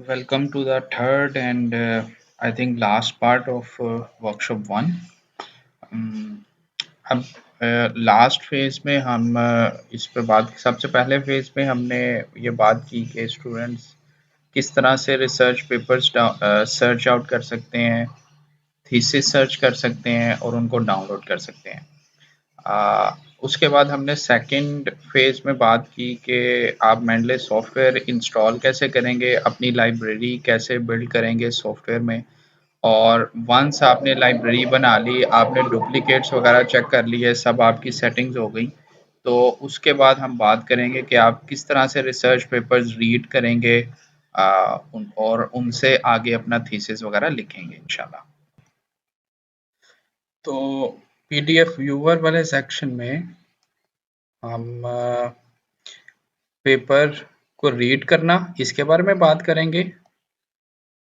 Welcome to the third and I think last part of workshop one. Um, अब last phase में हम इस पे बात सबसे पहले फेज में हमने ये बात की कि स्टूडेंट्स किस तरह से रिसर्च पेपर्स सर्च आउट कर सकते हैं, थीसिस सर्च कर सकते हैं और उनको डाउनलोड कर सकते हैं। उसके बाद हमने सेकंड फेज में बात की कि आप मेंडले सॉफ्टवेयर इंस्टॉल कैसे करेंगे, अपनी लाइब्रेरी कैसे बिल्ड करेंगे सॉफ्टवेयर में। और वंस आपने लाइब्रेरी बना ली, आपने डुप्लीकेट्स वगैरह चेक कर लिए, सब आपकी सेटिंग्स हो गई, तो उसके बाद हम बात करेंगे कि आप किस तरह से रिसर्च पेपर्स रीड करेंगे और उनसे आगे अपना थीसिस वगैरह लिखेंगे इंशाल्लाह। तो पीडीएफ व्यूअर वाले सेक्शन में हम पेपर को रीड करना इसके बारे में बात करेंगे।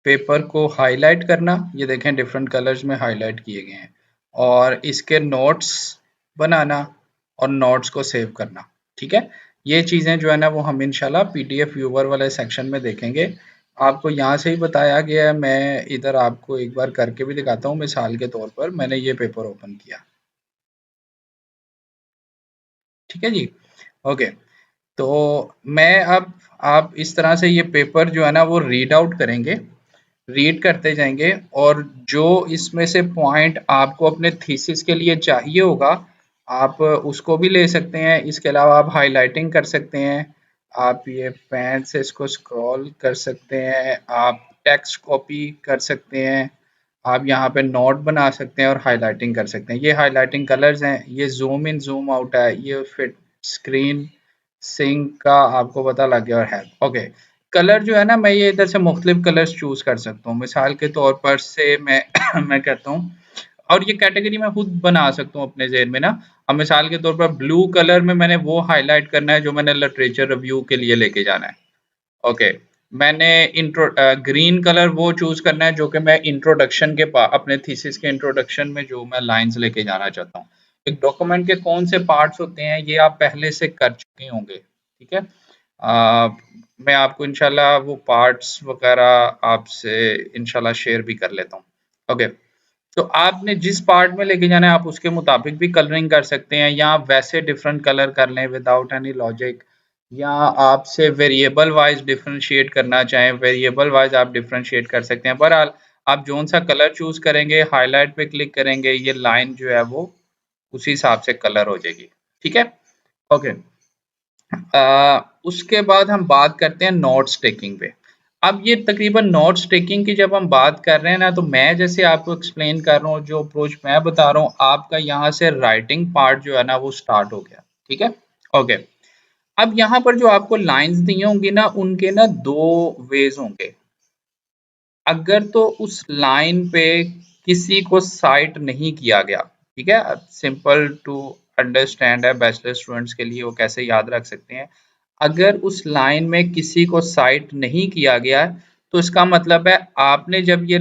पेपर को हाईलाइट करना, ये देखें डिफरेंट कलर्स में हाईलाइट किए गए हैं, और इसके नोट्स बनाना और नोट्स को सेव करना। ठीक है, ये चीज़ें जो है ना वो हम इंशाल्लाह पीडीएफ व्यूअर वाले सेक्शन में देखेंगे। आपको यहाँ से ही बताया गया है, मैं इधर आपको एक बार करके भी दिखाता हूँ। मिसाल के तौर पर मैंने ये पेपर ओपन किया, ठीक है जी, ओके। तो मैं अब आप इस तरह से ये पेपर जो है ना वो रीड आउट करेंगे, रीड करते जाएंगे, और जो इसमें से पॉइंट आपको अपने थीसिस के लिए चाहिए होगा आप उसको भी ले सकते हैं। इसके अलावा आप हाइलाइटिंग कर सकते हैं, आप ये पेन से इसको स्क्रॉल कर सकते हैं, आप टेक्स्ट कॉपी कर सकते हैं, आप यहाँ पे नोट बना सकते हैं और हाइलाइटिंग कर सकते हैं। ये हाइलाइटिंग कलर्स हैं, ये जूम इन जूम आउट है, ये फिट स्क्रीन सिंक का आपको पता लग गया, और हेल्प। ओके, कलर जो है ना मैं ये इधर से मुख्तलिफ कलर्स चूज कर सकता हूँ। मिसाल के तौर पर से मैं मैं कहता हूँ, और ये कैटेगरी मैं खुद बना सकता हूँ अपने ज़हन में ना। अब मिसाल के तौर पर ब्लू कलर में मैंने वो हाईलाइट करना है जो मैंने लिटरेचर रिव्यू के लिए लेके जाना है। ओके, मैंने ग्रीन कलर वो चूज करना है जो कि मैं इंट्रोडक्शन के अपने थीसिस के इंट्रोडक्शन में जो मैं लाइंस लेके जाना चाहता हूँ। एक डॉक्यूमेंट के कौन से पार्ट्स होते हैं ये आप पहले से कर चुके होंगे, ठीक है। मैं आपको इंशाल्लाह वो पार्ट्स वगैरह आपसे इंशाल्लाह शेयर भी कर लेता हूँ। ओके, तो आपने जिस पार्ट में लेके जाना है आप उसके मुताबिक भी कलरिंग कर सकते हैं, या आप वैसे डिफरेंट कलर कर लें विदाउट एनी लॉजिक, या आपसे वेरिएबल वाइज डिफरेंशिएट करना चाहें, वेरिएबल वाइज आप डिफरेंशिएट कर सकते हैं। बहरहाल आप जोन सा कलर चूज करेंगे, हाईलाइट पे क्लिक करेंगे, ये लाइन जो है वो उसी हिसाब से कलर हो जाएगी, ठीक है। ओके, उसके बाद हम बात करते हैं नोट्स टेकिंग पे। अब ये तकरीबन नोट्स टेकिंग की जब हम बात कर रहे हैं ना, तो मैं जैसे आपको एक्सप्लेन कर रहा हूँ, जो अप्रोच मैं बता रहा हूँ, आपका यहाँ से राइटिंग पार्ट जो है ना वो स्टार्ट हो गया, ठीक है। ओके, अब यहाँ पर जो आपको लाइंस दी होंगी ना उनके ना दो वेज होंगे। अगर तो उस लाइन पे किसी को साइट नहीं किया गया, ठीक है, सिंपल टू अंडरस्टैंड है बैचलर स्टूडेंट्स के लिए, वो कैसे याद रख सकते हैं। अगर उस लाइन में किसी को साइट नहीं किया गया तो इसका मतलब है आपने जब ये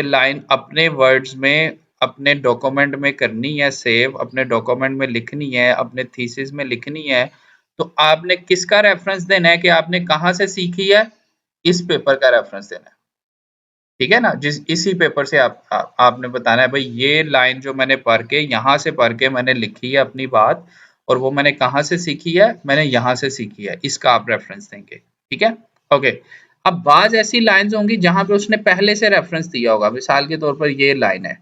लाइन अपने वर्ड्स में अपने डॉक्यूमेंट में करनी है सेव, अपने डॉक्यूमेंट में लिखनी है, अपने थीसिस में लिखनी है, तो आपने किसका रेफरेंस देना है कि आपने कहाँ से सीखी है, इस पेपर का रेफरेंस देना है, ठीक है ना। जिस इसी पेपर से आपने बताना है भाई ये लाइन जो मैंने पढ़ के यहाँ से पढ़ के मैंने लिखी है अपनी बात, और वो मैंने कहाँ से सीखी है, मैंने यहाँ से सीखी है, इसका आप रेफरेंस देंगे, ठीक है। ओके, अब बाज ऐसी लाइंस होंगी जहां पे उसने पहले से रेफरेंस दिया होगा। मिसाल के तौर पर ये लाइन है,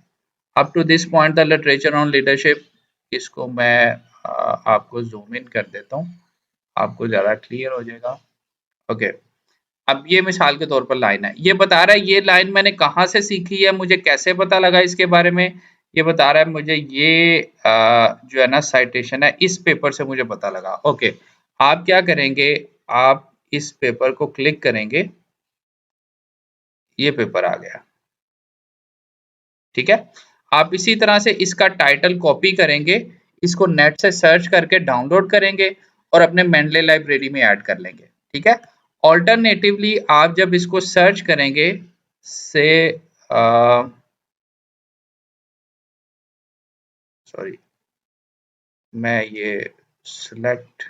up to this point the literature on leadership. इसको मैं आपको जूम इन कर देता हूँ, आपको ज्यादा क्लियर हो जाएगा। ओके, अब ये मिसाल के तौर पर लाइन है, ये बता रहा है ये लाइन मैंने कहाँ से सीखी है, मुझे कैसे पता लगा इसके बारे में। ये बता रहा है मुझे ये जो है ना साइटेशन है इस पेपर से मुझे पता लगा। ओके, आप क्या करेंगे, आप इस पेपर को क्लिक करेंगे, ये पेपर आ गया, ठीक है। आप इसी तरह से इसका टाइटल कॉपी करेंगे, इसको नेट से सर्च करके डाउनलोड करेंगे और अपने मेंडले लाइब्रेरी में ऐड कर लेंगे, ठीक है। ऑल्टरनेटिवली आप जब इसको सर्च करेंगे से सॉरी, मैं ये सिलेक्ट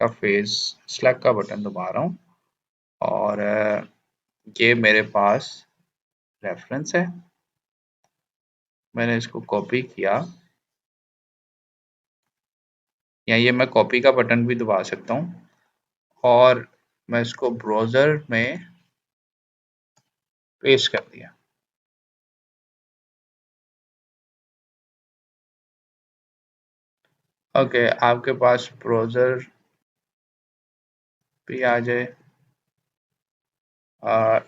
का फेज, सिलेक्ट का बटन दबा रहा हूँ, और ये मेरे पास रेफरेंस है, मैंने इसको कॉपी किया, या ये मैं कॉपी का बटन भी दबा सकता हूँ और मैं इसको ब्राउज़र में पेस्ट कर दिया। ओके, आपके पास ब्राउज़र भी आ जाए।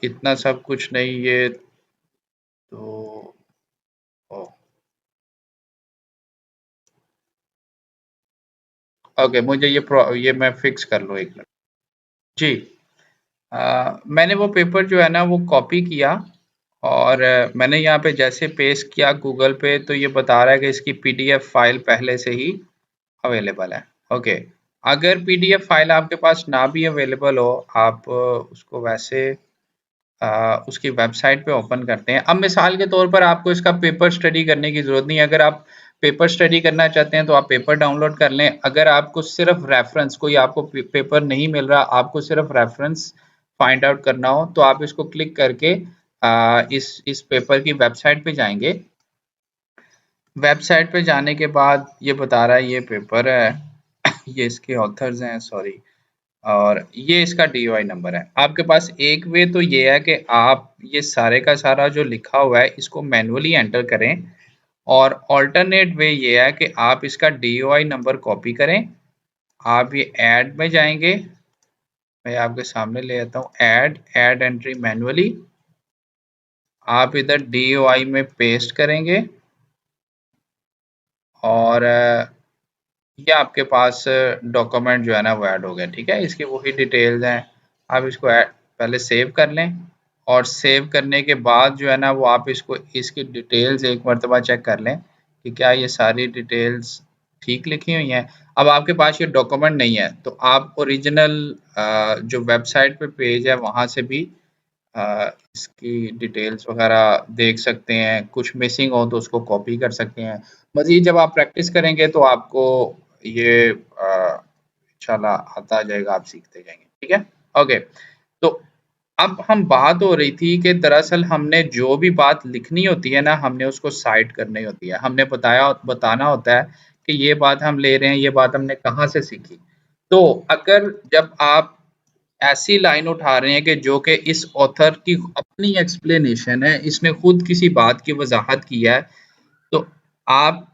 इतना सब कुछ नहीं, ये तो ओ, ओके, मुझे ये मैं फिक्स कर लूँ 1 मिनट। जी, मैंने वो पेपर जो है ना वो कॉपी किया और मैंने यहाँ पे जैसे पेस्ट किया गूगल पे, तो ये बता रहा है कि इसकी पीडीएफ फाइल पहले से ही अवेलेबल है। ओके, अगर पीडीएफ फाइल आपके पास ना भी अवेलेबल हो, आप उसको वैसे उसकी वेबसाइट पे ओपन करते हैं। अब मिसाल के तौर पर आपको इसका पेपर स्टडी करने की ज़रूरत नहीं है। अगर आप पेपर स्टडी करना चाहते हैं तो आप पेपर डाउनलोड कर लें। अगर आपको सिर्फ रेफरेंस, कोई आपको पेपर नहीं मिल रहा, आपको सिर्फ रेफरेंस फाइंड आउट करना हो, तो आप इसको क्लिक करके इस पेपर की वेबसाइट पे जाएंगे। वेबसाइट पे जाने के बाद ये बता रहा है ये पेपर है ये इसके ऑथर्स हैं, सॉरी, और ये इसका डीओआई नंबर है। आपके पास एक वे तो ये है कि आप ये सारे का सारा जो लिखा हुआ है इसको मैन्युअली एंटर करें, और ऑल्टरनेट वे ये है कि आप इसका डीओआई नंबर कॉपी करें। आप ये ऐड में जाएंगे, मैं आपके सामने ले आता हूँ, ऐड एंट्री मैन्युअली, आप इधर डीओआई में पेस्ट करेंगे और ये आपके पास डॉक्यूमेंट जो है ना वो ऐड हो गया। ठीक है, इसकी वही डिटेल्स हैं। आप इसको पहले सेव कर लें, और सेव करने के बाद जो है ना वो आप इसको इसकी डिटेल्स एक मरतबा चेक कर लें कि क्या ये सारी डिटेल्स ठीक लिखी हुई हैं। अब आपके पास ये डॉक्यूमेंट नहीं है तो आप ओरिजिनल जो वेबसाइट पे पेज है वहाँ से भी इसकी डिटेल्स वगैरह देख सकते हैं। कुछ मिसिंग हो तो उसको कॉपी कर सकते हैं। मज़ीद जब आप प्रैक्टिस करेंगे तो आपको ये इंशाल्लाह आता जाएगा, आप सीखते जाएंगे। ठीक है, ओके। तो अब हम बात हो रही थी कि दरअसल हमने जो भी बात लिखनी होती है ना, हमने उसको साइट करनी होती है। हमने बताना होता है कि ये बात हम ले रहे हैं, ये बात हमने कहाँ से सीखी। तो अगर जब आप ऐसी लाइन उठा रहे हैं कि जो कि इस ऑथर की अपनी एक्सप्लेनेशन है, इसने खुद किसी बात की वजाहत की है, तो आप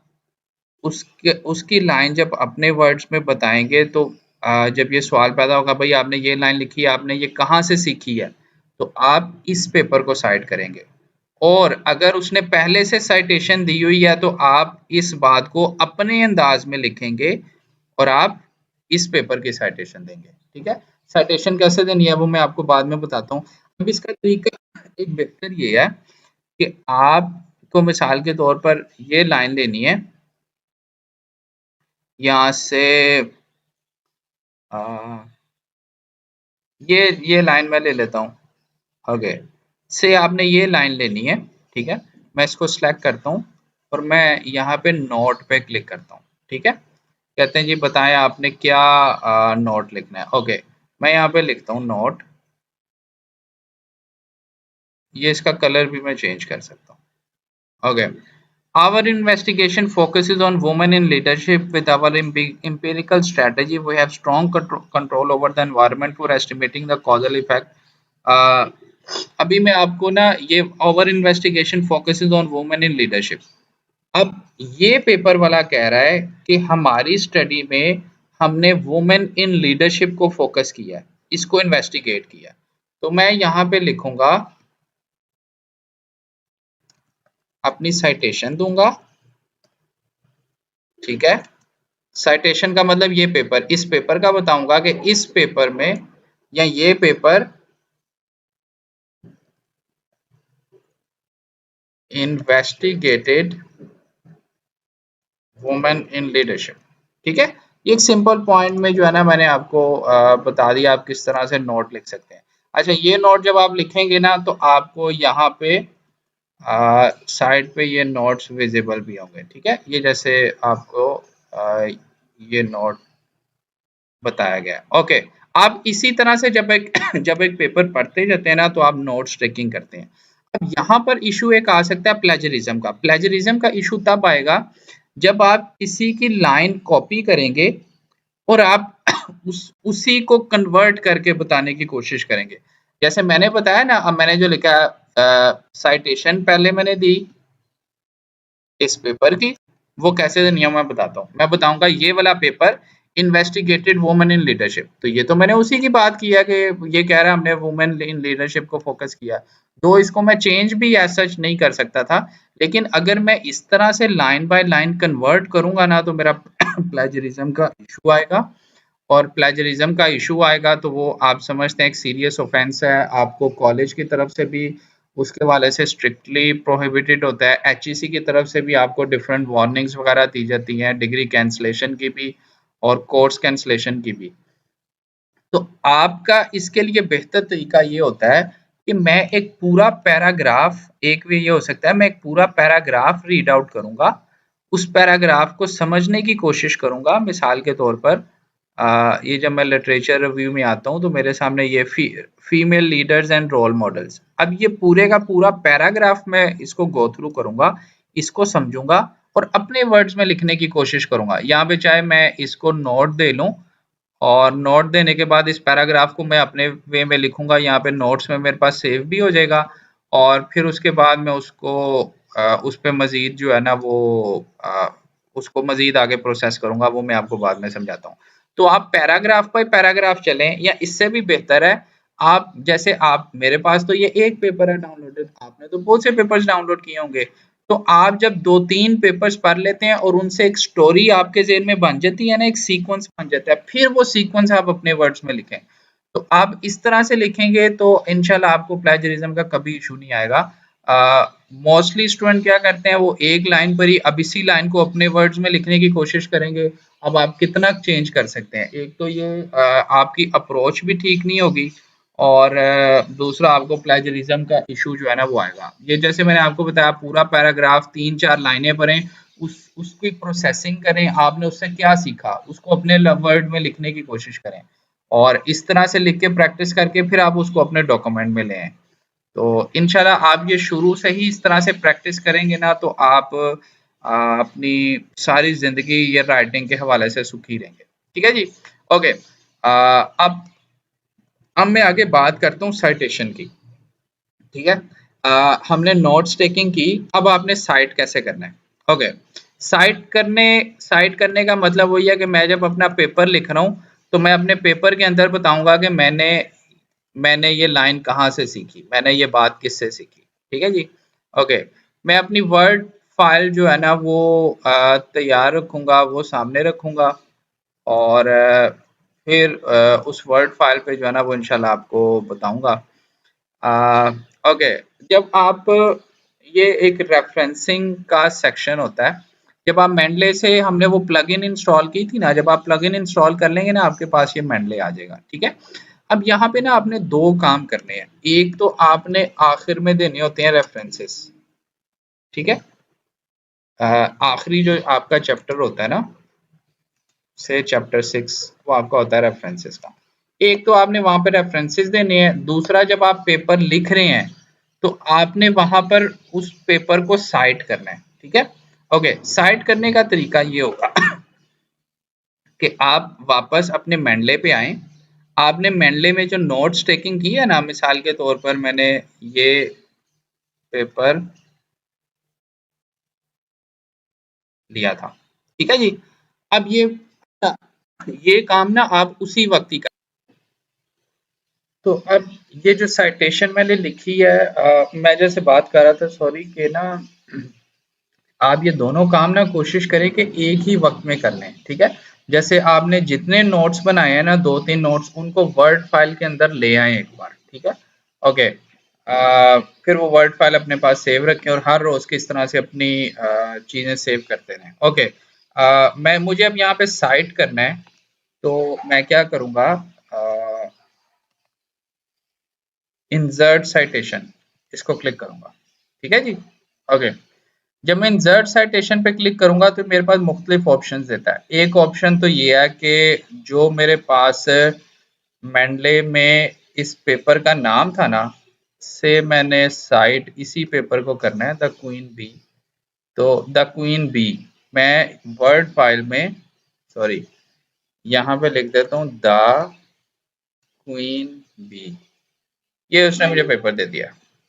उसके उसकी लाइन जब अपने वर्ड्स में बताएंगे तो जब ये सवाल पैदा होगा, भाई आपने ये लाइन लिखी है, आपने ये कहाँ से सीखी है, तो आप इस पेपर को साइट करेंगे। और अगर उसने पहले से साइटेशन दी हुई है तो आप इस बात को अपने अंदाज में लिखेंगे और आप इस पेपर की साइटेशन देंगे। ठीक है, साइटेशन कैसे देनी है वो मैं आपको बाद में बताता हूँ। अब इसका तरीका एक बेहतर ये है कि आपको मिसाल के तौर पर ये लाइन लेनी है, यहाँ से आ, ये लाइन मैं ले लेता हूँ। ओके, से आपने ये लाइन लेनी है। ठीक है, मैं इसको सिलेक्ट करता हूँ और मैं यहाँ पे नोट पे क्लिक करता हूँ। ठीक है, कहते हैं जी बताएं आपने क्या नोट लिखना है। ओके, मैं यहाँ पे लिखता हूँ नोट। ये इसका कलर भी मैं चेंज कर सकता हूँ। Okay, our investigation focuses on women in leadership. With our empirical strategy, we have strong control over the environment for estimating the causal effect. Uh, अभी मैं आपको ना ये our investigation focuses on women in leadership. अब ये paper वाला कह रहा है कि हमारी स्टडी में हमने वुमेन इन लीडरशिप को फोकस किया है, इसको इन्वेस्टिगेट किया। तो मैं यहाँ पे लिखूंगा, अपनी साइटेशन दूंगा। ठीक है, साइटेशन का मतलब ये पेपर, इस पेपर का बताऊंगा कि इस पेपर में, या ये paper investigated women in leadership. ठीक है, ये एक सिंपल पॉइंट में जो है ना मैंने आपको बता दिया आप किस तरह से नोट लिख सकते हैं। अच्छा, ये नोट जब आप लिखेंगे ना तो आपको यहाँ पे साइड पे ये नोट्स विजिबल भी होंगे। ठीक है, ये जैसे आपको ये नोट बताया गया है। ओके, आप इसी तरह से जब एक जब एक पेपर पढ़ते जाते हैं ना तो आप नोट्स टेकिंग करते हैं। अब यहाँ पर इशू एक आ सकता है प्लेजरिज्म का। प्लेजरिज्म का इशू तब आएगा जब आप किसी की लाइन कॉपी करेंगे और आप उसी को कन्वर्ट करके बताने की कोशिश करेंगे। जैसे मैंने बताया ना, अब मैंने जो लिखा है साइटेशन पहले मैंने दी इस पेपर की, वो कैसे नियम मैं बताता हूँ। मैं बताऊंगा ये वाला paper investigated women in leadership, तो ये तो मैंने उसी की बात की है कि ये कह रहा है हमने वुमेन इन लीडरशिप को फोकस किया, तो इसको मैं चेंज भी एज सच नहीं कर सकता था। लेकिन अगर मैं इस तरह से लाइन बाय लाइन कन्वर्ट करूंगा ना तो मेरा प्लेजरिज्म का इशू आएगा, और प्लेजरिज्म का इशू आएगा तो वो आप समझते हैं एक सीरियस ऑफेंस है। आपको कॉलेज की तरफ से भी उसके वाले से स्ट्रिक्टली प्रोहिबिटेड होता है, एचईसी की तरफ से भी आपको डिफरेंट वार्निंग्स वगैरह दी जाती हैं, डिग्री कैंसलेशन की भी और कोर्स कैंसलेशन की भी। तो आपका इसके लिए बेहतर तरीका ये होता है कि मैं एक पूरा पैराग्राफ, एक वे ये हो सकता है मैं एक पूरा पैराग्राफ रीड आउट करूंगा, उस पैराग्राफ को समझने की कोशिश करूंगा। मिसाल के तौर पर ये जब मैं लिटरेचर रिव्यू में आता हूँ तो मेरे सामने ये female leaders and role models, अब ये पूरे का पूरा पैराग्राफ मैं इसको गो थ्रू करूंगा, इसको समझूंगा और अपने वर्ड्स में लिखने की कोशिश करूंगा। यहाँ पे चाहे मैं इसको नोट दे लूं और नोट देने के बाद इस पैराग्राफ को मैं अपने वे में लिखूंगा, यहाँ पे नोट्स में मेरे पास सेव भी हो जाएगा, और फिर उसके बाद मैं उसको उस पे मजीद जो है ना वो उसको मजीद आगे प्रोसेस करूंगा, वो मैं आपको बाद में समझाता हूँ। तो आप पैराग्राफ बाय पैराग्राफ चलें, या इससे भी बेहतर है आप जैसे आप, मेरे पास तो ये एक पेपर है डाउनलोडेड, आपने तो बहुत से पेपर्स डाउनलोड किए होंगे, तो आप जब 2-3 पेपर्स पढ़ लेते हैं और उनसे एक स्टोरी आपके ज़हन में बन जाती है ना, एक सीक्वेंस बन जाता है, फिर वो सीक्वेंस आप अपने वर्ड्स में लिखें। तो आप इस तरह से लिखेंगे तो इंशाल्लाह आपको प्लेजरिज्म का कभी इशू नहीं आएगा। मोस्टली स्टूडेंट क्या करते हैं, वो एक लाइन पर ही अब इसी लाइन को अपने वर्ड्स में लिखने की कोशिश करेंगे। अब आप कितना चेंज कर सकते हैं, एक तो ये आपकी अप्रोच भी ठीक नहीं होगी, और दूसरा आपको प्लेजरिज्म का इशू जो है ना वो आएगा। ये जैसे मैंने आपको बताया पूरा पैराग्राफ 3-4 लाइनें पढ़ें, उसकी प्रोसेसिंग करें, आपने उससे क्या सीखा उसको अपने वर्ड में लिखने की कोशिश करें, और इस तरह से लिख के प्रैक्टिस करके फिर आप उसको अपने डॉक्यूमेंट में ले आएं। तो इंशाल्लाह आप ये शुरू से ही इस तरह से प्रैक्टिस करेंगे ना तो आप अपनी सारी जिंदगी ये राइटिंग के हवाले से सुखी रहेंगे। ठीक है जी, ओके। अब मैं आगे बात करता हूँ साइटेशन की। ठीक है, हमने नोट्स टेकिंग की, अब आपने साइट कैसे करना है। ओके, साइट करने का मतलब वही है कि मैं जब अपना पेपर लिख रहा हूँ तो मैं अपने पेपर के अंदर बताऊंगा कि मैंने मैंने ये लाइन कहाँ से सीखी, मैंने ये बात किससे सीखी। ठीक है जी, ओके। मैं अपनी वर्ड फाइल जो है ना वो तैयार रखूंगा, वो सामने रखूंगा, और फिर उस वर्ड फाइल पे जो है ना वो इंशाल्लाह आपको बताऊंगा। ओके, जब आप ये एक रेफरेंसिंग का सेक्शन होता है, जब आप मेंडले से हमने वो प्लगइन इंस्टॉल की थी ना, जब आप प्लगइन इंस्टॉल कर लेंगे ना आपके पास ये मेंडले आ जाएगा। ठीक है, अब यहाँ पे ना आपने दो काम करने हैं, एक तो आपने आखिर में देने होते हैं रेफरेंसेस। ठीक है, आखिरी जो आपका चैप्टर होता है ना, से चैप्टर 6, वो आपका होता है रेफरेंसेस का। एक तो आपने वहां पे रेफरेंसेस देने हैं, दूसरा जब आप पेपर लिख रहे हैं तो आपने वहां पर उस पेपर को साइट करना है। ठीक है, ओके। साइट करने का तरीका ये होगा कि आप वापस अपने मेंडले पे आए, आपने मेंडले में जो नोट्स टेकिंग की है ना, मिसाल के तौर पर मैंने ये पेपर लिया था। ठीक है जी, अब ये काम ना आप उसी वक्त ही कर। तो अब ये जो साइटेशन मैंने लिखी है, मैं जैसे बात कर रहा था, सॉरी, कि ना आप ये दोनों काम ना कोशिश करें कि एक ही वक्त में कर लें। ठीक है, जैसे आपने जितने नोट्स बनाए हैं ना, 2-3 नोट्स, उनको वर्ड फाइल के अंदर ले आए एक बार। ठीक है, ओके। फिर वो वर्ड फाइल अपने पास सेव रखें और हर रोज किस तरह से अपनी चीजें सेव करते रहें। ओके, मैं मुझे अब यहाँ पे साइट करना है, तो मैं क्या करूँगा, इंसर्ट साइटेशन, इसको क्लिक करूंगा। ठीक है जी, ओके। जब मैं इंसर्ट साइटेशन पे क्लिक करूंगा तो मेरे पास मुख्तलिफ ऑप्शन देता है। एक ऑप्शन तो ये है कि जो मेरे पास मेंडले में इस पेपर का नाम था ना, से मैंने साइट इसी पेपर को करना है, द क्वीन बी। तो द क्वीन बी मैं वर्ड फाइल में, सॉरी, यहाँ पे लिख देता हूँ द क्वीन बी। ये उसने मुझे पेपर दे दिया।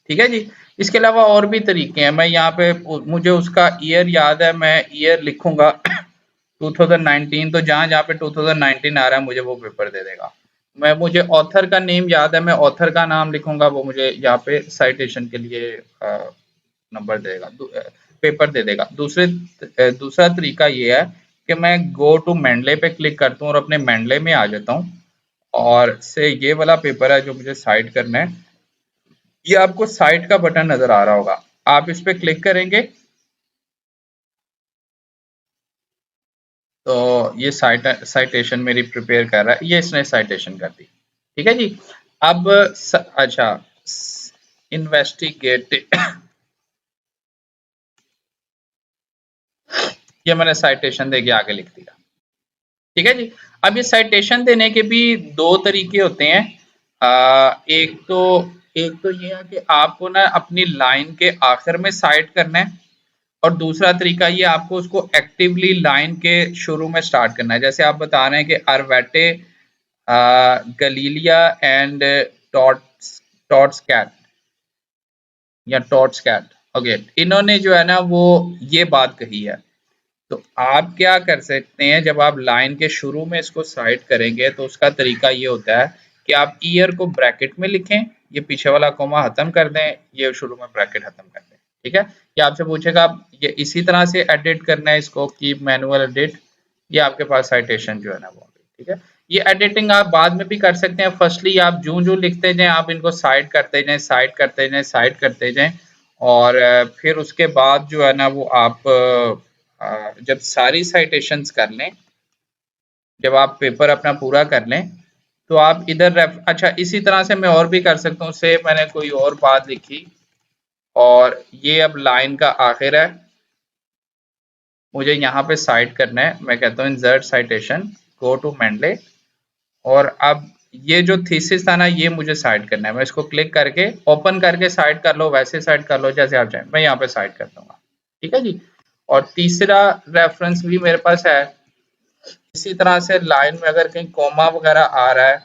ठीक है जी। इसके अलावा और भी तरीके हैं। मैं यहाँ पे, मुझे उसका ईयर याद है, मैं ईयर लिखूंगा 2019, तो जहां जहां पे 2019 आ रहा है मुझे वो पेपर दे देगा। मुझे ऑथर का नेम याद है, मैं ऑथर का नाम लिखूंगा, वो मुझे यहाँ पे साइटेशन के लिए नंबर देगा, पेपर दे देगा। दूसरा तरीका ये है कि मैं गो टू मेंडले पे क्लिक करता हूँ और अपने मेंडले में आ जाता हूँ, और से ये वाला पेपर है जो मुझे साइट करना है। ये आपको साइट का बटन नजर आ रहा होगा, आप इस पे क्लिक करेंगे तो ये साइटेशन मेरी प्रिपेयर कर रहा है, ये इसने साइटेशन कर दी। ठीक है जी। अब अच्छा, इन्वेस्टिगेट ये मैंने साइटेशन देके आगे लिख दिया। ठीक है जी। अब ये साइटेशन देने के भी दो तरीके होते हैं। एक तो ये है कि आपको ना अपनी लाइन के आखिर में साइट करना है, और दूसरा तरीका ये आपको उसको एक्टिवली लाइन के शुरू में स्टार्ट करना है। जैसे आप बता रहे हैं कि अरवेटे, गलीलिया एंड टॉट्स टॉट्स कैट या टॉट्स कैट, ओके, इन्होंने जो है ना वो ये बात कही है। तो आप क्या कर सकते हैं, जब आप लाइन के शुरू में इसको साइट करेंगे तो उसका तरीका ये होता है कि आप ईयर को ब्रैकेट में लिखें, ये पीछे वाला कोमा खत्म कर दें, ये शुरू में ब्रैकेट खत्म कर दें। ठीक है। ये आपसे पूछेगा ये इसी तरह से एडिट करना है इसको, की मैनुअल एडिट, ये आपके पास साइटेशन जो है ना वो। ठीक है। ये एडिटिंग आप बाद में भी कर सकते हैं। फर्स्टली आप जूं जूं लिखते जाएं, आप इनको साइट करते जाएं, साइट करते जाएं, साइट करते जाएं, और फिर उसके बाद जो है ना वो आप जब सारी साइटेशंस कर लें, जब आप पेपर अपना पूरा कर लें, तो आप इधर अच्छा, इसी तरह से मैं और भी कर सकता हूँ। से मैंने कोई और बात लिखी और ये अब लाइन का आखिर है, मुझे यहाँ पे साइट करना है। मैं कहता हूँ insert citation, go to Mendel, और अब ये जो थीसिस था ना ये मुझे साइट करना है। मैं इसको क्लिक करके ओपन करके साइट कर लो, वैसे साइट कर लो जैसे आप चाहें। मैं यहाँ पे साइट कर दूंगा। ठीक है जी। और तीसरा रेफरेंस भी मेरे पास है। इसी तरह से लाइन में अगर कहीं कोमा वगैरह आ रहा है,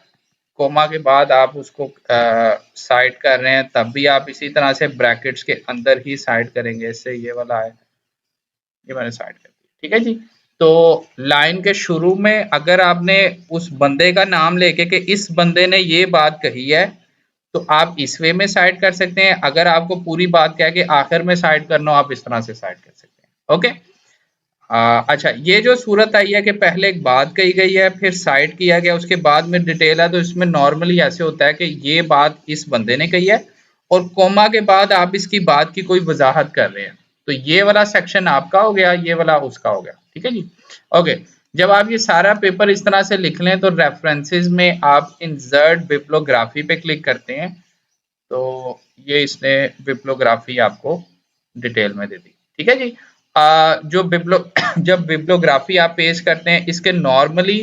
कोमा के बाद आप उसको साइट कर रहे हैं, तब भी आप इसी तरह से ब्रैकेट्स के अंदर ही साइट करेंगे। इससे ये वाला है, ये मैंने साइट कर दिया। ठीक है जी। तो लाइन के शुरू में अगर आपने उस बंदे का नाम लेके कि इस बंदे ने ये बात कही है, तो आप इस वे में साइट कर सकते हैं। अगर आपको पूरी बात कह के आखिर में साइट करना हो, आप इस तरह से साइट कर सकते हैं। ओके। अच्छा, ये जो सूरत आई है कि पहले एक बात कही गई है, फिर साइट किया गया, उसके बाद में डिटेल है, तो इसमें नॉर्मली ऐसे होता है कि ये बात इस बंदे ने कही है और कोमा के बाद आप इसकी बात की कोई वजाहत कर रहे हैं, तो ये वाला सेक्शन आपका हो गया, ये वाला उसका हो गया। ठीक है जी। ओके। जब आप ये सारा पेपर इस तरह से लिख लें, तो रेफरेंसेस में आप इंसर्ट बिब्लियोग्राफी पे क्लिक करते हैं, तो ये इसने बिब्लियोग्राफी आपको डिटेल में दे दी। ठीक है जी। जो बिब्लो जब बिब्लियोग्राफी आप पेश करते हैं, इसके नॉर्मली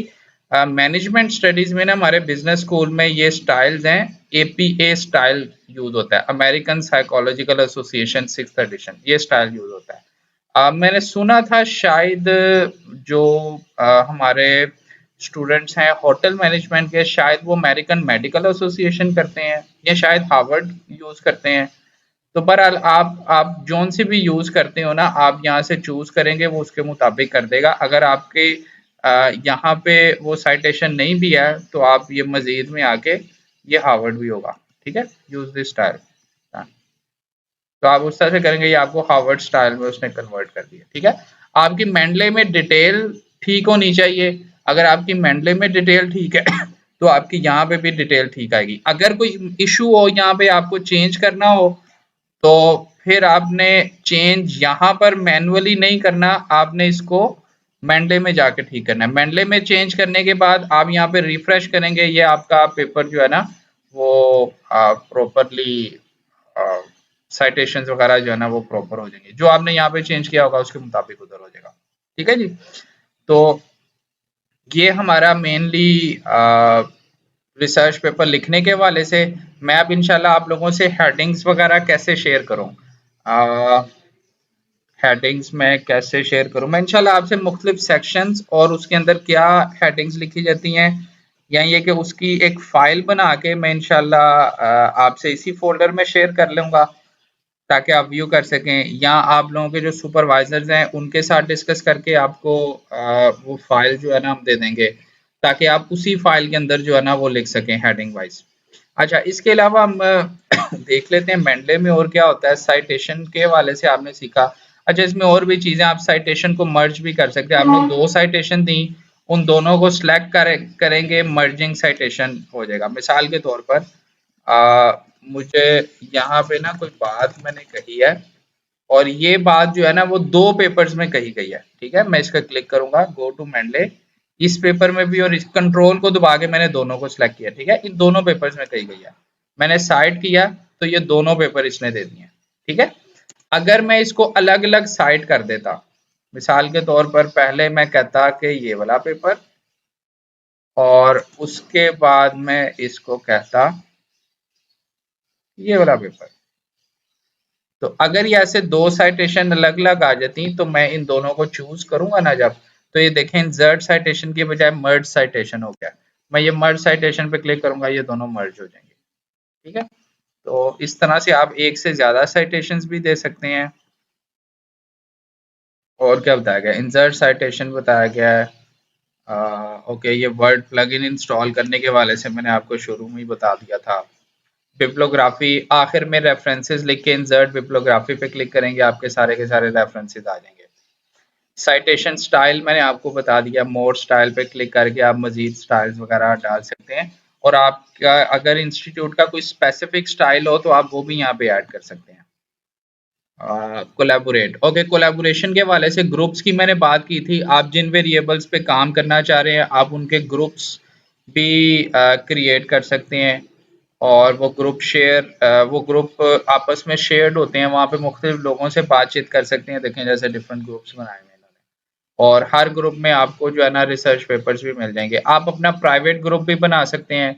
मैनेजमेंट स्टडीज में ना, हमारे बिजनेस स्कूल में ये स्टाइल्स हैं, एपीए स्टाइल यूज होता है, American psychological association 6th edition, ये स्टाइल यूज होता है। मैंने सुना था शायद जो हमारे स्टूडेंट्स हैं होटल मैनेजमेंट के, शायद वो अमेरिकन मेडिकल एसोसिएशन करते हैं, या शायद हार्वर्ड यूज करते हैं। तो बहरहाल आप जोन से भी यूज करते हो ना, आप यहाँ से चूज करेंगे, वो उसके मुताबिक कर देगा। अगर आपके यहाँ पे वो साइटेशन नहीं भी है, तो आप ये मजीद में आके ये हार्वर्ड भी होगा। ठीक है। यूज दिस स्टाइल, तो आप उस तरह से करेंगे, ये आपको हार्वर्ड स्टाइल में उसने कन्वर्ट कर दिया। ठीक है। आपकी मेंडले में डिटेल ठीक होनी चाहिए। अगर आपकी मेंडले में डिटेल ठीक है तो आपकी यहाँ पे भी डिटेल ठीक आएगी। अगर कोई इशू हो यहाँ पे, आपको चेंज करना हो, तो फिर आपने चेंज यहाँ पर मैनुअली नहीं करना, आपने इसको मेंडले में जाके ठीक करना है। मेंडले में चेंज करने के बाद आप यहाँ पे रिफ्रेश करेंगे, ये आपका पेपर जो है ना वो प्रॉपरली साइटेशंस वगैरह जो है ना वो प्रॉपर हो जाएंगे, जो आपने यहाँ पे चेंज किया होगा उसके मुताबिक उधर हो जाएगा। ठीक है जी। तो ये हमारा मेनली रिसर्च पेपर लिखने के हवाले से मैं अब इंशाल्लाह आप लोगों से हेडिंग्स वगैरह कैसे शेयर करूं, हेडिंग्स मैं कैसे शेयर करूं, मैं इंशाल्लाह आपसे मुख्तलिफ सेक्शंस और उसके अंदर क्या हेडिंग्स लिखी जाती हैं या ये कि उसकी एक फाइल बना के मैं इंशाल्लाह आपसे इसी फोल्डर में शेयर कर लूंगा ताकि आप व्यू कर सकें, या आप लोगों के जो सुपरवाइजर्स हैं उनके साथ डिस्कस करके आपको वो फाइल जो है ना हम दे देंगे ताकि आप उसी फाइल के अंदर जो है ना वो लिख सकें हेडिंग वाइज। अच्छा, इसके अलावा हम देख लेते हैं मेंडले में और क्या होता है। साइटेशन के हवाले से आपने सीखा। अच्छा, इसमें और भी चीजें, आप साइटेशन को मर्ज भी कर सकते हैं। आपने दो साइटेशन दी, उन दोनों को सिलेक्ट करेंगे, मर्जिंग साइटेशन हो जाएगा। मिसाल के तौर पर मुझे यहाँ पे ना कोई बात मैंने कही है और ये बात जो है ना वो दो पेपर्स में कही गई है, ठीक है। मैं इसका क्लिक करूंगा, गो टू मेंडले, इस पेपर में भी और इस कंट्रोल को दबा के मैंने दोनों को सिलेक्ट किया, ठीक है। इन दोनों पेपर्स में कही गई है, मैंने साइड किया तो ये दोनों पेपर इसने दे दिए, ठीक है। अगर मैं इसको अलग अलग साइड कर देता, मिसाल के तौर पर पहले मैं कहता कि ये वाला पेपर और उसके बाद मैं इसको कहता ये वाला पेपर, तो अगर ये ऐसे दो साइटेशन अलग अलग आ जाती तो मैं इन दोनों को चूज करूंगा ना जब, तो ये देखें इंसर्ट साइटेशन की बजाय मर्ज साइटेशन हो गया। मैं ये मर्ज साइटेशन पे क्लिक करूंगा, ये दोनों मर्ज हो जाएंगे, ठीक है। तो इस तरह से आप एक से ज्यादा साइटेशंस भी दे सकते हैं। और क्या बताया गया, इंसर्ट साइटेशन बताया गया है। ओके, ये वर्ड प्लगइन इंस्टॉल करने के वाले से मैंने आपको शुरू में ही बता दिया था। बिब्लियोग्राफी, आखिर में रेफरेंसेस लिख के इंसर्ट बिब्लियोग्राफी पे क्लिक करेंगे, आपके सारे के सारे रेफरेंसेस आ जाएंगे। साइटेशन स्टाइल मैंने आपको बता दिया, मोर स्टाइल पे क्लिक करके आप मजीद स्टाइल्स वगैरह डाल सकते हैं। और आपका अगर इंस्टीट्यूट का कोई स्पेसिफिक स्टाइल हो तो आप वो भी यहाँ पे ऐड कर सकते हैं। कोलैबोरेट, ओके, कोलैबोरेशन के हवाले से ग्रुप्स की मैंने बात की थी। आप जिन वेरिएबल्स पे काम करना चाह रहे हैं आप उनके ग्रुप्स भी क्रिएट कर सकते हैं और वो ग्रुप वो ग्रुप आपस में शेयर्ड होते हैं, वहाँ पे मुख्तलिफ लोगों से बातचीत कर सकते हैं। देखें जैसे डिफरेंट ग्रुप्स बनाए हुए हैं इन्होंने, और हर ग्रुप में आपको जो है ना रिसर्च पेपर्स भी मिल जाएंगे। आप अपना प्राइवेट ग्रुप भी बना सकते हैं।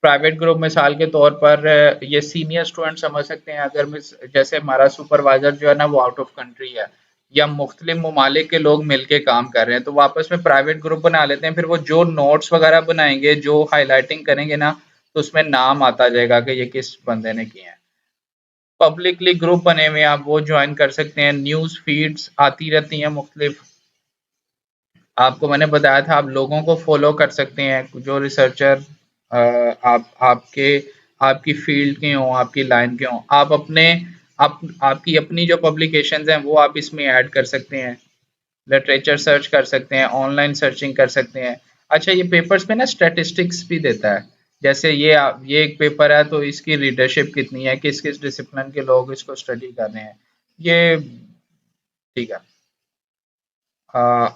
प्राइवेट ग्रुप मिसाल के तौर पर ये सीनियर स्टूडेंट समझ सकते हैं। अगर जैसे हमारा सुपरवाइजर जो है ना वो आउट ऑफ कंट्री है या मुख्तलिफ ममालिक के लोग मिलके काम कर रहे हैं तो वो आपस में प्राइवेट ग्रुप बना लेते हैं। फिर वो जो नोट्स वगैरह बनाएंगे, जो हाईलाइटिंग करेंगे ना, तो उसमें नाम आता जाएगा कि ये किस बंदे ने किए हैं। पब्लिकली ग्रुप बने हुए हैं, आप वो ज्वाइन कर सकते हैं। न्यूज़ फीड्स आती रहती हैं मुख्तलिफ, आपको मैंने बताया था आप लोगों को फॉलो कर सकते हैं जो रिसर्चर आप आपकी फील्ड के हों, आपकी लाइन के हों। आप आपकी अपनी जो पब्लिकेशंस हैं वो आप इसमें ऐड कर सकते हैं। लिटरेचर सर्च कर सकते हैं, ऑनलाइन सर्चिंग कर सकते हैं। अच्छा, ये पेपर्स में ना स्टैटिस्टिक्स भी देता है। जैसे ये एक पेपर है तो इसकी रीडरशिप कितनी है, किस किस डिसिप्लिन के लोग इसको स्टडी कर रहे हैं, ये ठीक है।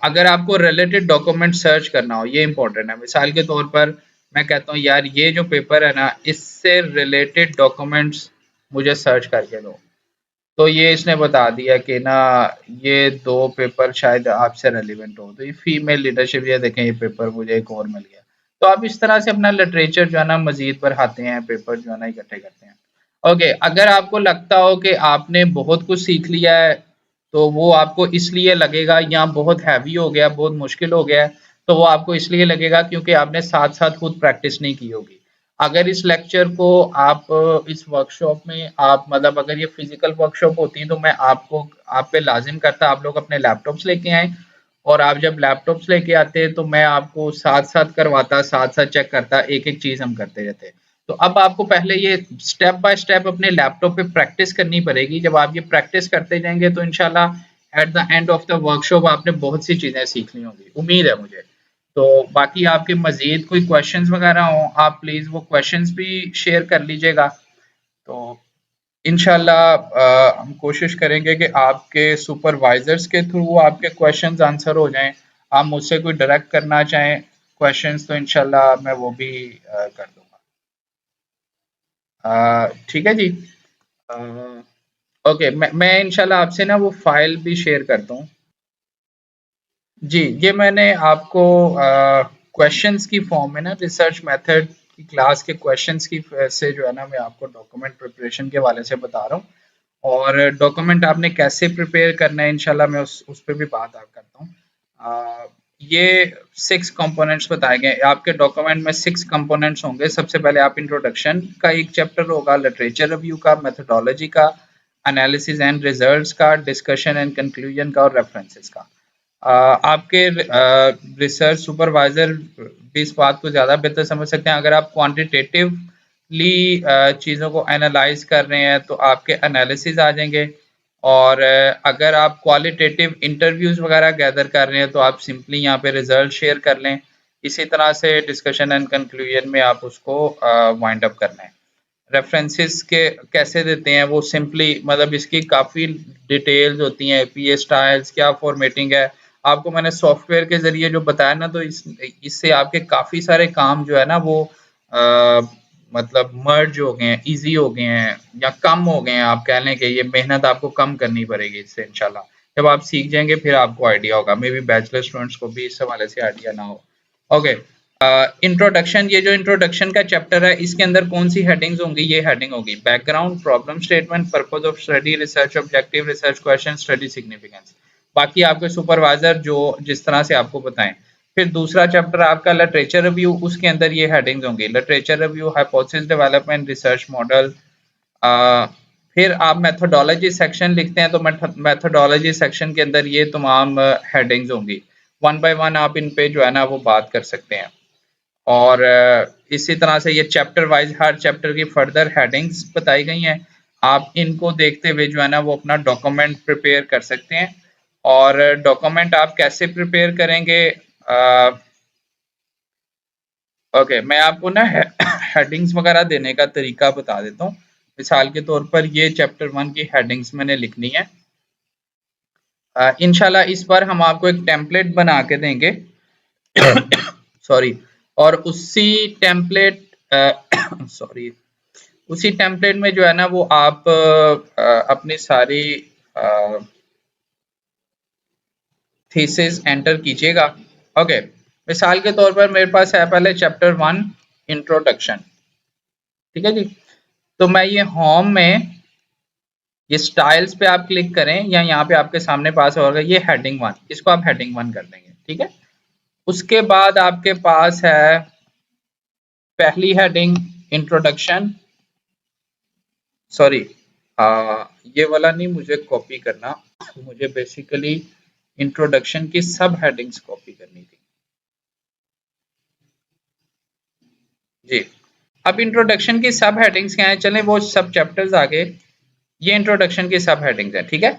अगर आपको रिलेटेड डॉक्यूमेंट सर्च करना हो, ये इंपॉर्टेंट है। मिसाल के तौर पर मैं कहता हूँ यार ये जो पेपर है ना इससे रिलेटेड डॉक्यूमेंट्स मुझे सर्च करके दो, तो ये इसने बता दिया कि ना ये दो पेपर शायद आपसे रेलिवेंट हो। तो ये फीमेल लीडरशिप, ये देखें ये पेपर मुझे एक और मिल गया। तो आप इस तरह से अपना लिटरेचर जो है ना मजीद बढ़ाते हैं, पेपर जो है ना इकट्ठे करते हैं। ओके, अगर आपको लगता हो कि आपने बहुत कुछ सीख लिया है तो वो आपको इसलिए लगेगा या बहुत हैवी हो गया, बहुत मुश्किल हो गया है, तो वो आपको इसलिए लगेगा क्योंकि आपने साथ साथ खुद प्रैक्टिस नहीं की होगी। अगर इस लेक्चर को आप इस वर्कशॉप में आप मतलब अगर ये फिजिकल वर्कशॉप होती तो मैं आपको आप पे लाजिम करता आप लोग अपने लैपटॉप्स लेके आए, और आप जब लैपटॉप्स लेके आते तो मैं आपको साथ साथ करवाता, साथ साथ चेक करता, एक एक चीज हम करते रहते। तो अब आपको पहले ये स्टेप बाय स्टेप अपने लैपटॉप पे प्रैक्टिस करनी पड़ेगी। जब आप ये प्रैक्टिस करते जाएंगे तो इंशाल्लाह at the end of the workshop आपने बहुत सी चीजें सीख ली होंगी, उम्मीद है मुझे। तो बाकी आपके मजीद कोई क्वेश्चंस वगैरह हो आप प्लीज वो क्वेश्चंस भी शेयर कर लीजिएगा। तो इंशाल्लाह हम कोशिश करेंगे कि आपके सुपरवाइजर्स के थ्रू आपके क्वेश्चंस आंसर हो जाएं। आप मुझसे कोई डायरेक्ट करना चाहें क्वेश्चंस तो इंशाल्लाह मैं वो भी कर दूंगा। ठीक है जी। ओके, मैं इंशाल्लाह आपसे ना वो फाइल भी शेयर करता हूँ। जी, ये मैंने आपको क्वेश्चंस की फॉर्म में ना रिसर्च मेथड की क्लास के क्वेश्चंस की से जो है ना मैं आपको डॉक्यूमेंट प्रिपरेशन के हवाले से बता रहा हूँ, और डॉक्यूमेंट आपने कैसे प्रिपेयर करना है इंशाल्लाह मैं उस पे भी बात आप करता हूँ। ये 6 कंपोनेंट्स बताए गए आपके डॉक्यूमेंट में। 6 कंपोनेंट्स होंगे। सबसे पहले आप इंट्रोडक्शन का एक चैप्टर होगा, लिटरेचर रिव्यू का, मेथोडोलॉजी का, एनालिसिस एंड रिजल्ट्स का, डिस्कशन एंड कंक्लूजन का और रेफरेंसेस का। आपके रिसर्च सुपरवाइजर भी इस बात को ज़्यादा बेहतर समझ सकते हैं। अगर आप क्वांटिटेटिवली चीज़ों को एनालाइज कर रहे हैं तो आपके एनालिसिस आ जाएंगे, और अगर आप क्वालिटेटिव इंटरव्यूज़ वगैरह गैदर कर रहे हैं तो आप सिंपली यहाँ पे रिजल्ट शेयर कर लें। इसी तरह से डिस्कशन एंड कंक्लूजन में आप उसको वाइंड अप करना है। रेफरेंसेस के कैसे देते हैं वो सिंपली मतलब इसकी काफ़ी डिटेल्स होती हैं, पीए स्टाइल्स क्या फॉर्मेटिंग है। आपको मैंने सॉफ्टवेयर के ज़रिए जो बताया ना, तो इससे आपके काफ़ी सारे काम जो है ना वो आ, मतलब मर्ज हो गए हैं, ईजी हो गए हैं या कम हो गए हैं। आप कह लें कि ये मेहनत आपको कम करनी पड़ेगी इससे इंशाल्लाह। जब आप सीख जाएंगे फिर आपको आइडिया होगा। मे बी बैचलर स्टूडेंट्स को भी इस हवाले से आइडिया ना हो। Okay, introduction. ये जो इंट्रोडक्शन का चैप्टर है इसके अंदर कौन सी हेडिंग्स होंगी? ये हेडिंग होगी background, problem statement, purpose of study, research objective, research question, study significance. बाकी आपके सुपरवाइजर जो जिस तरह से आपको बताएं। फिर दूसरा चैप्टर आपका लिटरेचर रिव्यू, उसके अंदर ये हेडिंग्स होंगी literature review, hypothesis development, research model. फिर आप मेथोडोलॉजी सेक्शन लिखते हैं तो मेथोडोलॉजी सेक्शन के अंदर ये तमाम हेडिंग्स होंगी। वन बाय वन आप इन पे जो है ना वो बात कर सकते हैं। और इसी तरह से ये चैप्टर वाइज हर चैप्टर की फर्दर हेडिंग्स बताई गई हैं। आप इनको देखते हुए जो है ना वो अपना डॉक्यूमेंट प्रिपेयर कर सकते हैं। और डॉक्यूमेंट आप कैसे प्रिपेयर करेंगे? ओके, मैं आपको ना हेडिंग्स वगैरह देने का तरीका बता देता हूँ। मिसाल के तौर पर ये चैप्टर 1 की हेडिंग्स मैंने लिखनी है। इंशाल्लाह इस पर हम आपको एक टेम्पलेट बना के देंगे सॉरी। और उसी टेम्पलेट सॉरी उसी टेम्पलेट में जो है ना वो आप अपनी सारी थीसिस एंटर कीजिएगा। ओके, मिसाल के तौर पर मेरे पास है पहले चैप्टर 1 इंट्रोडक्शन। ठीक है जी, तो मैं ये होम में ये स्टाइल्स पे आप क्लिक करें या यहाँ पे आपके सामने पास होगा ये हेडिंग 1, इसको आप हेडिंग 1 कर देंगे। ठीक है, उसके बाद आपके पास है पहली हेडिंग इंट्रोडक्शन। सॉरी, ये वाला नहीं मुझे कॉपी करना, मुझे बेसिकली इंट्रोडक्शन की सब हेडिंग्स कॉपी करनी थी जी। अब इंट्रोडक्शन की सब हेडिंग्स क्या है, चलें वो सब चैप्टर्स आगे। ये इंट्रोडक्शन की सब हेडिंग्स है। ठीक है,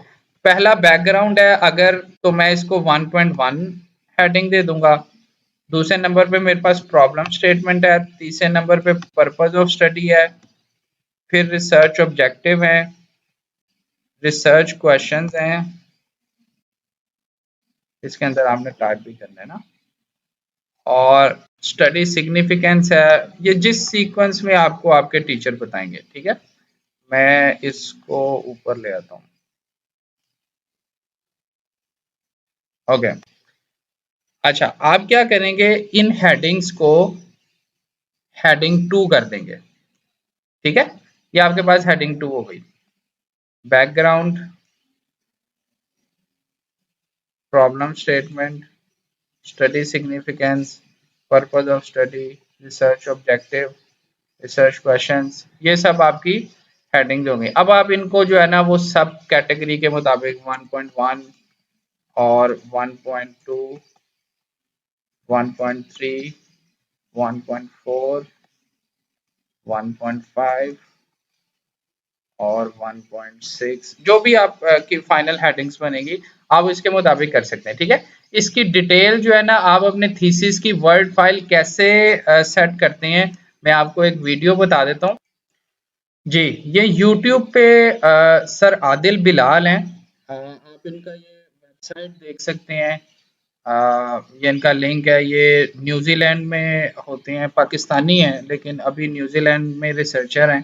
पहला बैकग्राउंड है अगर, तो मैं इसको 1.1 हेडिंग दे दूंगा। दूसरे नंबर पे मेरे पास प्रॉब्लम स्टेटमेंट है। तीसरे नंबर पे पर्पस ऑफ स्टडी है। फिर रिसर्च ऑब्जेक्टिव है, रिसर्च क्वेश्चंस हैं, इसके अंदर आपने टाइप भी करना है ना, और स्टडी सिग्निफिकेंस है। ये जिस सीक्वेंस में आपको आपके टीचर बताएंगे। ठीक है, मैं इसको ऊपर ले आता हूँ। ओके, अच्छा आप क्या करेंगे, इन हेडिंग्स को हेडिंग 2 कर देंगे। ठीक है, ये आपके पास हेडिंग 2 हो गई। Background, problem statement, study significance, purpose of study, research objective, research questions, ये सब आपकी हेडिंग्स होंगी। अब आप इनको जो है ना वो सब कैटेगरी के मुताबिक 1.1 और 1.2, 1.3, 1.4, 1.5 और 1.6 जो भी आप की फाइनल हेडिंग्स बनेगी आप इसके मुताबिक कर सकते हैं। ठीक है, इसकी डिटेल जो है ना आप अपने थीसिस की वर्ड फाइल कैसे सेट करते हैं मैं आपको एक वीडियो बता देता हूँ जी। ये यूट्यूब पे सर आदिल बिलाल हैं, आप इनका ये वेबसाइट देख सकते हैं। ये इनका लिंक है। ये न्यूजीलैंड में होते हैं, पाकिस्तानी हैं लेकिन अभी न्यूजीलैंड में रिसर्चर हैं।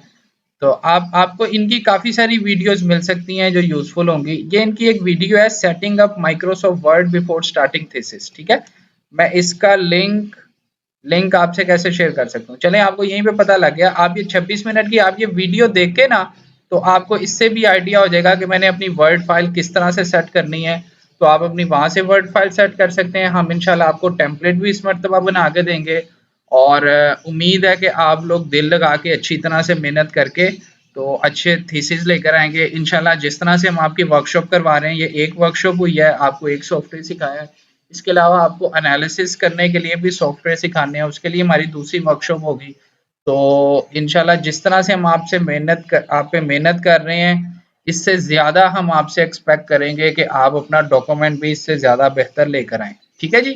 तो आपको इनकी काफ़ी सारी वीडियोस मिल सकती हैं जो यूज़फुल होंगी। ये इनकी एक वीडियो है setting up Microsoft word before starting thesis. ठीक है, मैं इसका लिंक लिंक आपसे कैसे शेयर कर सकता हूँ? चलें आपको यहीं पे पता लग गया। आप ये 26 मिनट की आप ये वीडियो देख के ना, तो आपको इससे भी आइडिया हो जाएगा कि मैंने अपनी वर्ड फाइल किस तरह से सेट करनी है। तो आप अपनी वहाँ से वर्ड फाइल सेट कर सकते हैं। हम इंशाल्लाह आपको टेम्पलेट भी इस मर्तबा बना के देंगे और उम्मीद है कि आप लोग दिल लगा के अच्छी तरह से मेहनत करके तो अच्छे थीसिस लेकर आएँगे। इंशाल्लाह जिस तरह से हम आपकी वर्कशॉप करवा रहे हैं, ये एक वर्कशॉप हुई है, आपको एक सॉफ्टवेयर सिखाया है। इसके अलावा आपको एनालिसिस करने के लिए भी सॉफ्टवेयर सिखाने हैं, उसके लिए हमारी दूसरी वर्कशॉप होगी। तो इंशाल्लाह जिस तरह से हम आपसे आप पे मेहनत कर रहे हैं, इससे ज़्यादा हम आपसे एक्सपेक्ट करेंगे कि आप अपना डॉक्यूमेंट भी इससे ज़्यादा बेहतर लेकर आएँ। ठीक है जी?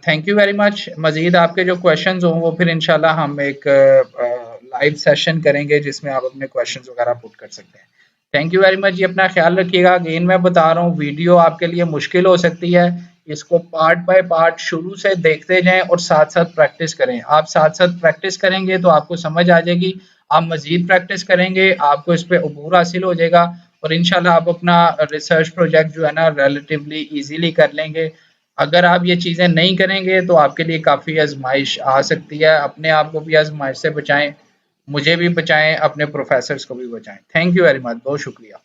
Thank you very much. मज़ीद आपके जो क्वेश्चंस हों वो फिर इंशाल्लाह हम एक लाइव सेशन करेंगे जिसमें आप अपने क्वेश्चंस वगैरह पुट कर सकते हैं। थैंक यू वेरी मच जी, अपना ख्याल रखिएगा। अगेन मैं बता रहा हूँ वीडियो आपके लिए मुश्किल हो सकती है, इसको पार्ट बाय पार्ट शुरू से देखते जाएँ और साथ-साथ प्रैक्टिस करें। आप साथ-साथ प्रैक्टिस करेंगे तो आपको समझ आ जाएगी, आप मज़ीद प्रैक्टिस करेंगे, आपको इस पे अबूर हासिल हो जाएगा और इंशाल्लाह आप अपना रिसर्च प्रोजेक्ट जो है ना रिलेटिवली ईज़िली कर लेंगे। अगर आप ये चीज़ें नहीं करेंगे तो आपके लिए काफ़ी आज़माइश आ सकती है। अपने आप को भी आज़माइश से बचाएँ, मुझे भी बचाएँ, अपने प्रोफ़ेसर्स को भी बचाएँ। थैंक यू वेरी मच, बहुत शुक्रिया।